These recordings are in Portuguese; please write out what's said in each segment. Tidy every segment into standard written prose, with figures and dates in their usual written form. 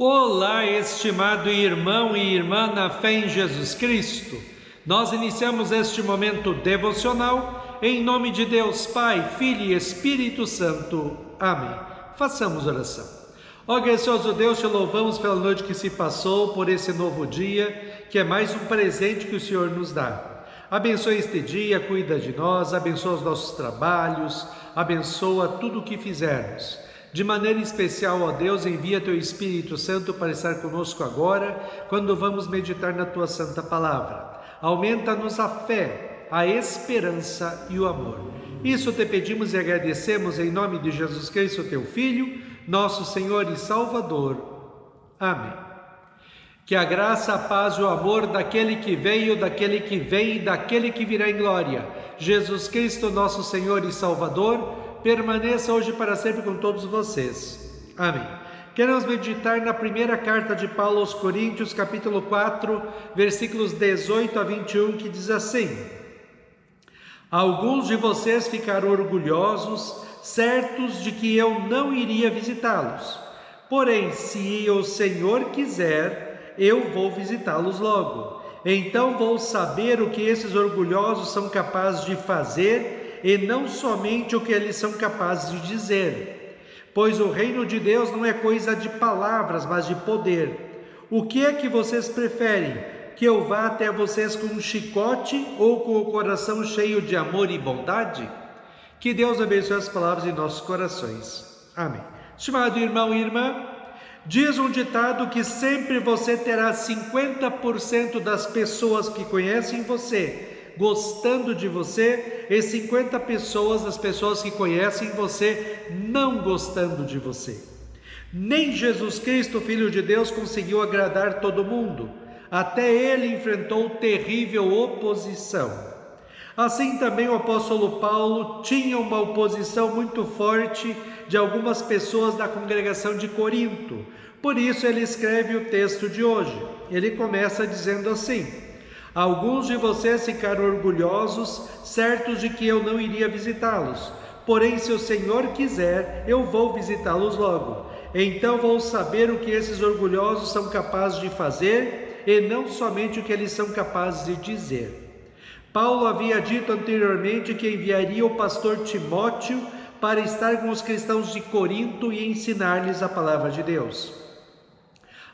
Olá, estimado irmão e irmã na fé em Jesus Cristo. Nós iniciamos este momento devocional em nome de Deus Pai, Filho e Espírito Santo. Amém. Façamos oração. Ó gracioso Deus, te louvamos pela noite que se passou, por esse novo dia, que é mais um presente que o Senhor nos dá. Abençoa este dia, cuida de nós, abençoa os nossos trabalhos, abençoa tudo o que fizermos. De maneira especial, ó Deus, envia Teu Espírito Santo para estar conosco agora, quando vamos meditar na Tua Santa Palavra. Aumenta-nos a fé, a esperança e o amor. Isso te pedimos e agradecemos em nome de Jesus Cristo, Teu Filho, nosso Senhor e Salvador. Amém. Que a graça, a paz e o amor daquele que veio, daquele que vem e daquele que virá em glória, Jesus Cristo, nosso Senhor e Salvador, permaneça hoje para sempre com todos vocês. Amém. Queremos meditar na primeira carta de Paulo aos Coríntios, capítulo 4, versículos 18 a 21, que diz assim: Alguns de vocês ficaram orgulhosos, certos de que eu não iria visitá-los. Porém, se o Senhor quiser, eu vou visitá-los logo. Então vou saber o que esses orgulhosos são capazes de fazer e não somente o que eles são capazes de dizer. Pois o reino de Deus não é coisa de palavras, mas de poder. O que é que vocês preferem? Que eu vá até vocês com um chicote ou com o coração cheio de amor e bondade? Que Deus abençoe as palavras em nossos corações. Amém. Estimado irmão e irmã, diz um ditado que sempre você terá 50% das pessoas que conhecem você gostando de você e 50% das pessoas que conhecem você não gostando de você. Nem Jesus Cristo, Filho de Deus, conseguiu agradar todo mundo. Até ele enfrentou terrível oposição. Assim também o apóstolo Paulo tinha uma oposição muito forte de algumas pessoas da congregação de Corinto. Por isso ele escreve o texto de hoje. Ele começa dizendo assim: Alguns de vocês ficaram orgulhosos, certos de que eu não iria visitá-los. Porém, se o Senhor quiser, eu vou visitá-los logo. Então vou saber o que esses orgulhosos são capazes de fazer e não somente o que eles são capazes de dizer. Paulo havia dito anteriormente que enviaria o pastor Timóteo para estar com os cristãos de Corinto e ensinar-lhes a palavra de Deus.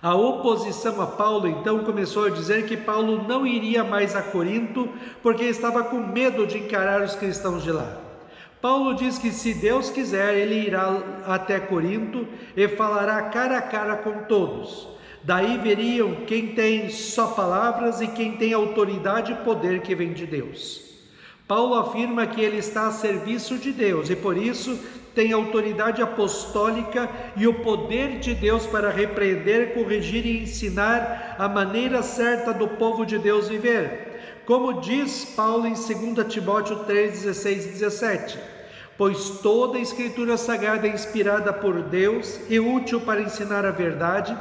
A oposição a Paulo então começou a dizer que Paulo não iria mais a Corinto porque estava com medo de encarar os cristãos de lá. Paulo diz que se Deus quiser, ele irá até Corinto e falará cara a cara com todos. Daí veriam quem tem só palavras e quem tem autoridade e poder que vem de Deus. Paulo afirma que ele está a serviço de Deus e por isso tem autoridade apostólica e o poder de Deus para repreender, corrigir e ensinar a maneira certa do povo de Deus viver. Como diz Paulo em 2 Timóteo 3, 16 e 17: Pois toda a Escritura Sagrada é inspirada por Deus e útil para ensinar a verdade,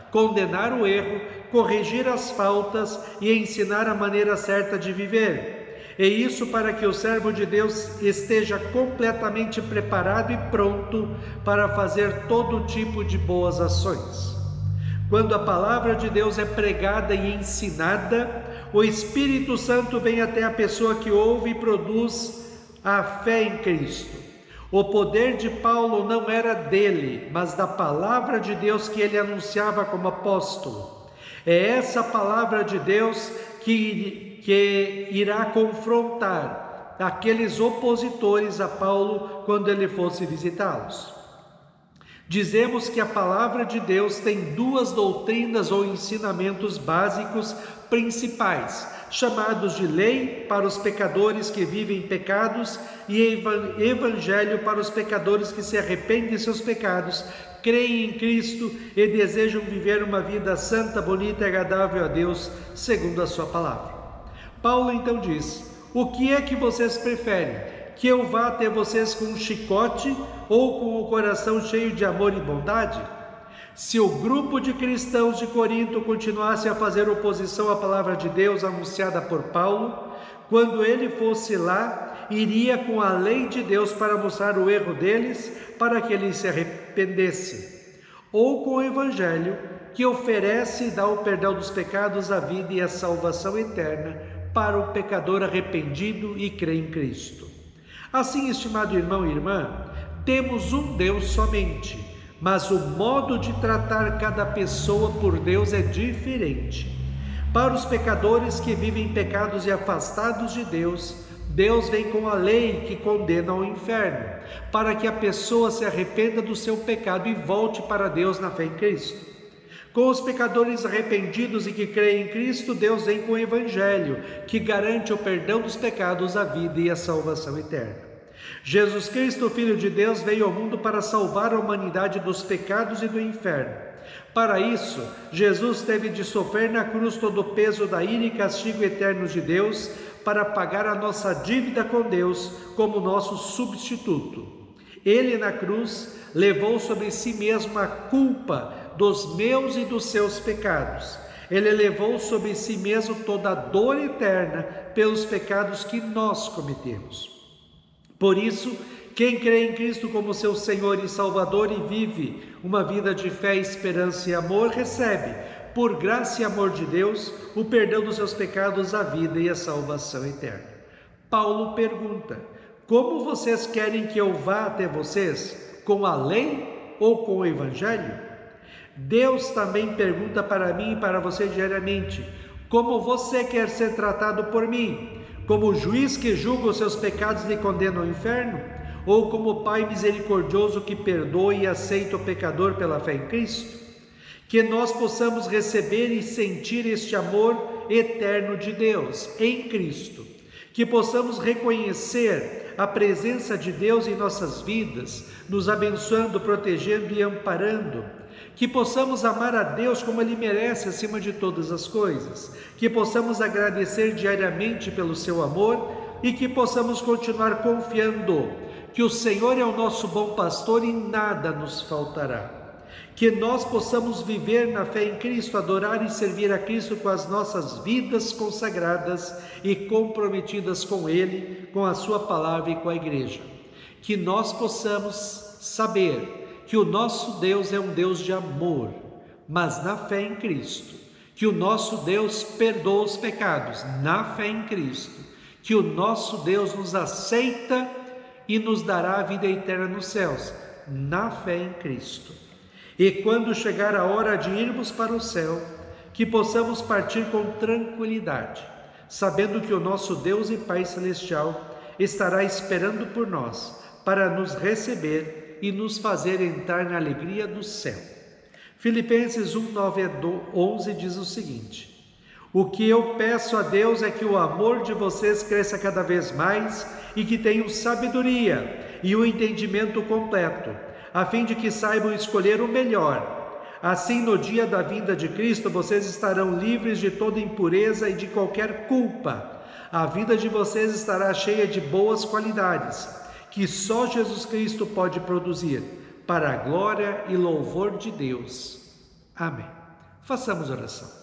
condenar o erro, corrigir as faltas e ensinar a maneira certa de viver. E isso para que o servo de Deus esteja completamente preparado e pronto para fazer todo tipo de boas ações. Quando a palavra de Deus é pregada e ensinada, o Espírito Santo vem até a pessoa que ouve e produz a fé em Cristo. O poder de Paulo não era dele, mas da palavra de Deus que ele anunciava como apóstolo. É essa palavra de Deus que irá confrontar aqueles opositores a Paulo quando ele fosse visitá-los. Dizemos que a palavra de Deus tem duas doutrinas ou ensinamentos básicos principais, chamados de lei para os pecadores que vivem pecados e evangelho para os pecadores que se arrependem de seus pecados, creem em Cristo e desejam viver uma vida santa, bonita e agradável a Deus, segundo a sua palavra. Paulo então diz: O que é que vocês preferem? Que eu vá até vocês com um chicote ou com o coração cheio de amor e bondade? Se o grupo de cristãos de Corinto continuasse a fazer oposição à palavra de Deus anunciada por Paulo, quando ele fosse lá, iria com a lei de Deus para mostrar o erro deles, para que eles se arrependessem, ou com o evangelho que oferece e dá o perdão dos pecados, a vida e a salvação eterna para o pecador arrependido e crê em Cristo. Assim, estimado irmão e irmã, temos um Deus somente, mas o modo de tratar cada pessoa por Deus é diferente. Para os pecadores que vivem pecados e afastados de Deus, Deus vem com a lei que condena ao inferno, para que a pessoa se arrependa do seu pecado e volte para Deus na fé em Cristo. Com os pecadores arrependidos e que creem em Cristo, Deus vem com o Evangelho, que garante o perdão dos pecados, a vida e a salvação eterna. Jesus Cristo, Filho de Deus, veio ao mundo para salvar a humanidade dos pecados e do inferno. Para isso, Jesus teve de sofrer na cruz todo o peso da ira e castigo eternos de Deus, para pagar a nossa dívida com Deus como nosso substituto. Ele, na cruz, levou sobre si mesmo a culpa dos meus e dos seus pecados. Ele levou sobre si mesmo toda a dor eterna pelos pecados que nós cometemos. Por isso, quem crê em Cristo como seu Senhor e Salvador e vive uma vida de fé, esperança e amor, recebe, por graça e amor de Deus, o perdão dos seus pecados, a vida e a salvação eterna. Paulo pergunta: como vocês querem que eu vá até vocês? Com a lei ou com o Evangelho? Deus também pergunta para mim e para você diariamente: como você quer ser tratado por mim? Como o juiz que julga os seus pecados e lhe condena ao inferno? Ou como o Pai misericordioso que perdoa e aceita o pecador pela fé em Cristo? Que nós possamos receber e sentir este amor eterno de Deus em Cristo. Que possamos reconhecer a presença de Deus em nossas vidas, nos abençoando, protegendo e amparando. Que possamos amar a Deus como Ele merece acima de todas as coisas. Que possamos agradecer diariamente pelo seu amor e que possamos continuar confiando que o Senhor é o nosso bom pastor e nada nos faltará. Que nós possamos viver na fé em Cristo, adorar e servir a Cristo com as nossas vidas consagradas e comprometidas com Ele, com a sua palavra e com a igreja. Que nós possamos saber que o nosso Deus é um Deus de amor, mas na fé em Cristo. Que o nosso Deus perdoa os pecados, na fé em Cristo. Que o nosso Deus nos aceita e nos dará a vida eterna nos céus, na fé em Cristo. E quando chegar a hora de irmos para o céu, que possamos partir com tranquilidade, sabendo que o nosso Deus e Pai Celestial estará esperando por nós, para nos receber e nos fazer entrar na alegria do céu. Filipenses 1:9-11 diz o seguinte: o que eu peço a Deus é que o amor de vocês cresça cada vez mais e que tenham sabedoria e o entendimento completo, a fim de que saibam escolher o melhor. Assim, no dia da vinda de Cristo, vocês estarão livres de toda impureza e de qualquer culpa. A vida de vocês estará cheia de boas qualidades, que só Jesus Cristo pode produzir, para a glória e louvor de Deus. Amém. Façamos oração.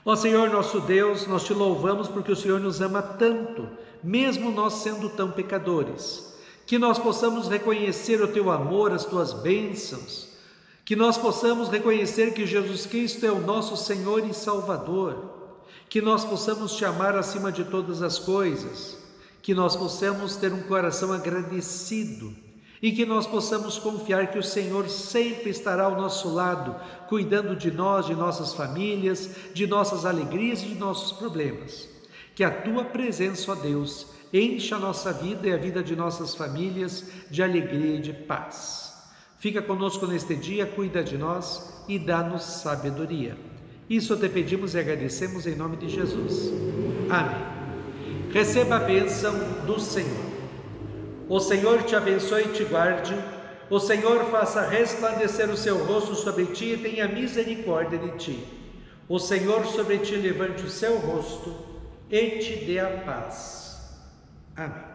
Ó Senhor nosso Deus, nós te louvamos porque o Senhor nos ama tanto, mesmo nós sendo tão pecadores. Que nós possamos reconhecer o teu amor, as tuas bênçãos, que nós possamos reconhecer que Jesus Cristo é o nosso Senhor e Salvador, que nós possamos te amar acima de todas as coisas, que nós possamos ter um coração agradecido e que nós possamos confiar que o Senhor sempre estará ao nosso lado, cuidando de nós, de nossas famílias, de nossas alegrias e de nossos problemas. Que a tua presença, ó Deus, encha a nossa vida e a vida de nossas famílias de alegria e de paz. Fica conosco neste dia, cuida de nós e dá-nos sabedoria. Isso te pedimos e agradecemos em nome de Jesus. Amém. Receba a bênção do Senhor. O Senhor te abençoe e te guarde. O Senhor faça resplandecer o seu rosto sobre ti e tenha misericórdia de ti. O Senhor sobre ti levante o seu rosto e te dê a paz. Amém.